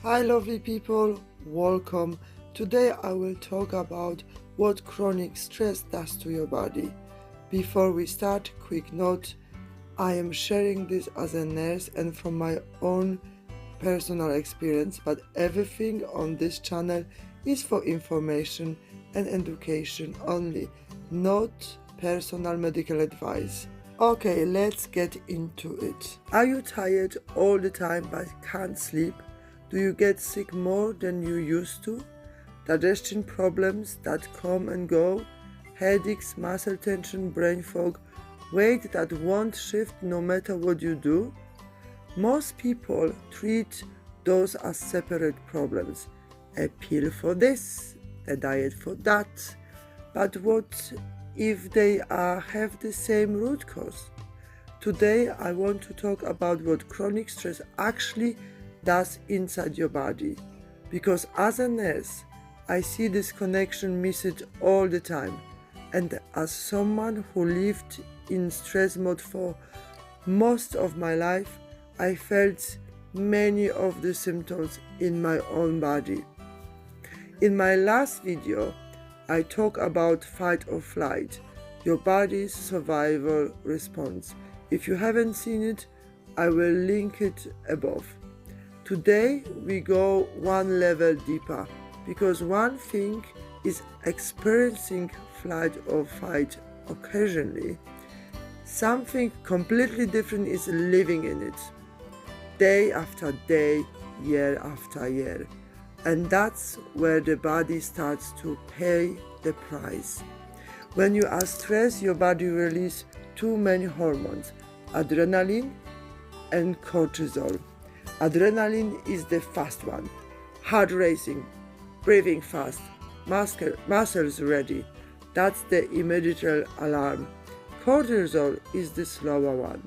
Hi lovely people, welcome. Today I will talk about what chronic stress does to your body. Before we start, quick note, I am sharing this as a nurse and from my own personal experience, but everything on this channel is for information and education only, not personal medical advice. Okay, let's get into it. Are you tired all the time but can't sleep? Do you get sick more than you used to? Digestion problems that come and go? Headaches, muscle tension, brain fog, weight that won't shift no matter what you do? Most people treat those as separate problems. A pill for this, a diet for that. But what if they have the same root cause? Today I want to talk about what chronic stress actually does inside your body, because as a nurse I see this connection missed all the time, and as someone who lived in stress mode for most of my life, I felt many of the symptoms in my own body. In my last video I talk about fight or flight, your body's survival response. If you haven't seen it, I will link it above. Today we go one level deeper, because one thing is experiencing flight or fight occasionally. Something completely different is living in it, day after day, year after year. And that's where the body starts to pay the price. When you are stressed, your body releases two main hormones, adrenaline and cortisol. Adrenaline is the fast one, heart racing, breathing fast, muscles ready. That's the immediate alarm. Cortisol is the slower one.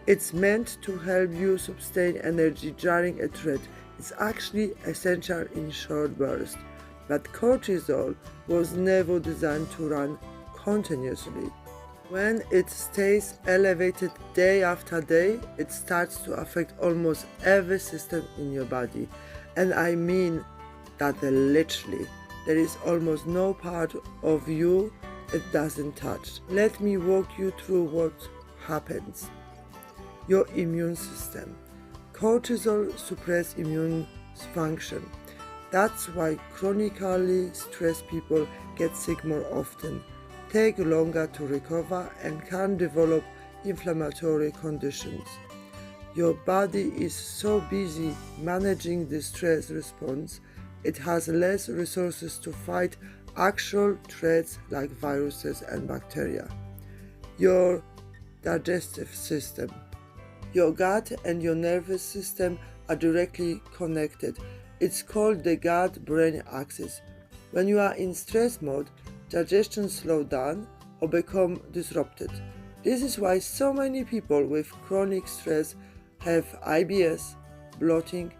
It's meant to help you sustain energy during a threat. It's actually essential in short bursts. But cortisol was never designed to run continuously. When it stays elevated day after day, it starts to affect almost every system in your body. And I mean that literally. There is almost no part of you it doesn't touch. Let me walk you through what happens. Your immune system. Cortisol suppresses immune function. That's why chronically stressed people get sick more often, take longer to recover, and can develop inflammatory conditions. Your body is so busy managing the stress response, it has less resources to fight actual threats like viruses and bacteria. Your digestive system. Your gut and your nervous system are directly connected. It's called the gut-brain axis. When you are in stress mode, digestion slows down or become disrupted. This is why so many people with chronic stress have IBS, bloating,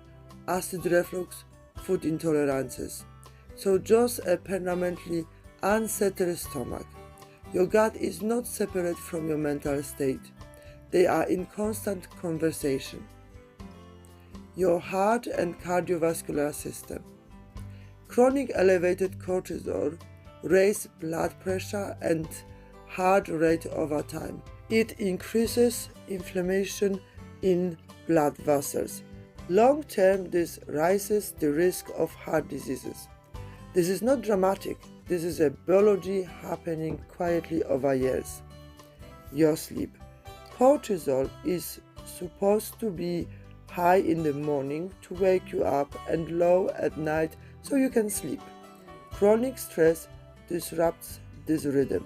acid reflux, food intolerances. So just a permanently unsettled stomach. Your gut is not separate from your mental state. They are in constant conversation. Your heart and cardiovascular system. Chronic elevated cortisol raises blood pressure and heart rate over time. It increases inflammation in blood vessels. Long term, this raises the risk of heart diseases. This is not dramatic. This is a biology happening quietly over years. Your sleep. Cortisol is supposed to be high in the morning to wake you up and low at night so you can sleep. Chronic stress disrupts this rhythm,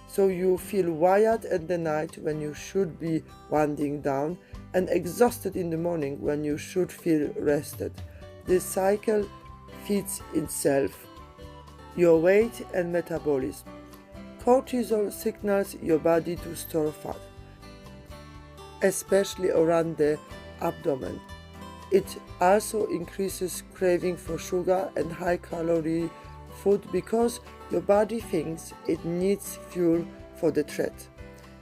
so you feel wired at the night when you should be winding down, and exhausted in the morning when you should feel rested. This cycle feeds itself. Your weight and metabolism. Cortisol signals your body to store fat, especially around the abdomen. It also increases craving for sugar and high-calorie food because your body thinks it needs fuel for the threat.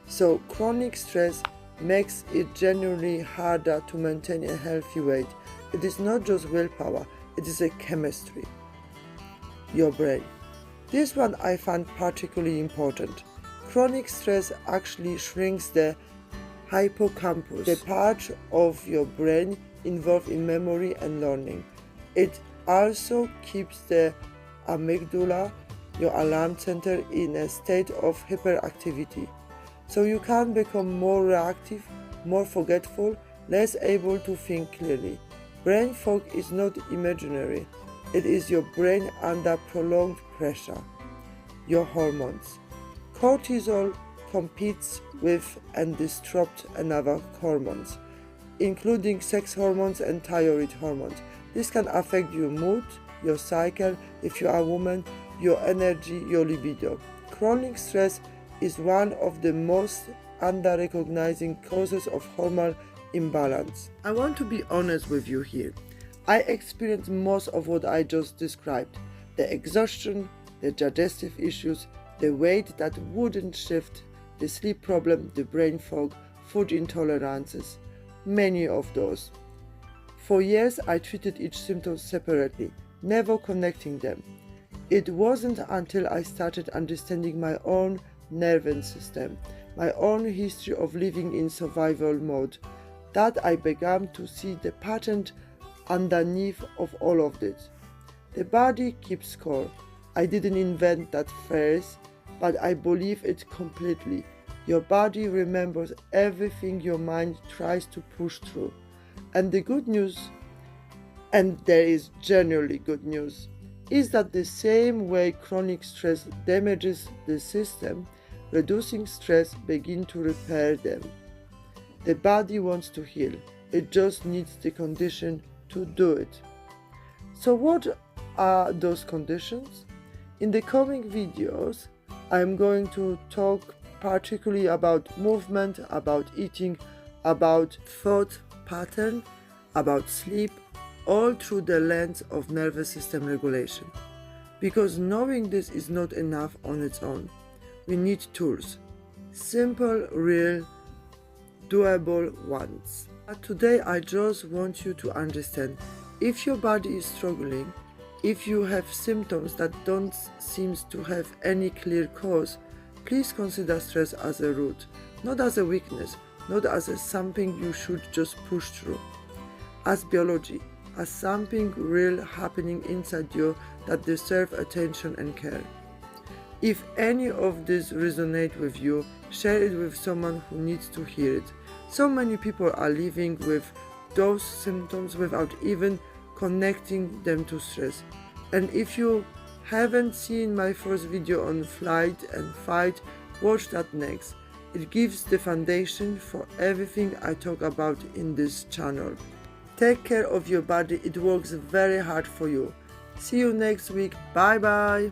So chronic stress makes it genuinely harder to maintain a healthy weight, It is not just willpower, it is a chemistry. Your brain. This one I find particularly important. Chronic stress actually shrinks the hippocampus, the part of your brain involved in memory and learning. It also keeps the amygdala, your alarm center, in a state of hyperactivity. So you can become more reactive, more forgetful, less able to think clearly. Brain fog is not imaginary. It is your brain under prolonged pressure. Your hormones. Cortisol competes with and disrupts another hormones, including sex hormones and thyroid hormones. This can affect your mood, your cycle, if you are a woman, your energy, your libido. Chronic stress is one of the most under-recognizing causes of hormonal imbalance. I want to be honest with you here. I experienced most of what I just described. The exhaustion, the digestive issues, the weight that wouldn't shift, the sleep problem, the brain fog, food intolerances, many of those. For years I treated each symptom separately, never connecting them. It wasn't until I started understanding my own nervous system, my own history of living in survival mode, that I began to see the pattern underneath of all of this. The body keeps score. I didn't invent that phrase, but I believe it completely. Your body remembers everything your mind tries to push through. And the good news, and there is generally good news, is that the same way chronic stress damages the system, reducing stress begins to repair them. The body wants to heal. It just needs the condition to do it. So what are those conditions? In the coming videos, I'm going to talk particularly about movement, about eating, about thought pattern, about sleep, all through the lens of nervous system regulation. Because knowing this is not enough on its own. We need tools. Simple, real, doable ones. But today I just want you to understand, if your body is struggling, if you have symptoms that don't seem to have any clear cause, please consider stress as a root, not as a weakness, not as something you should just push through. As biology, as something real happening inside you that deserves attention and care. If any of this resonates with you, share it with someone who needs to hear it. So many people are living with those symptoms without even connecting them to stress. And if you haven't seen my first video on flight and fight, watch that next. It gives the foundation for everything I talk about in this channel. Take care of your body, it works very hard for you. See you next week, bye bye!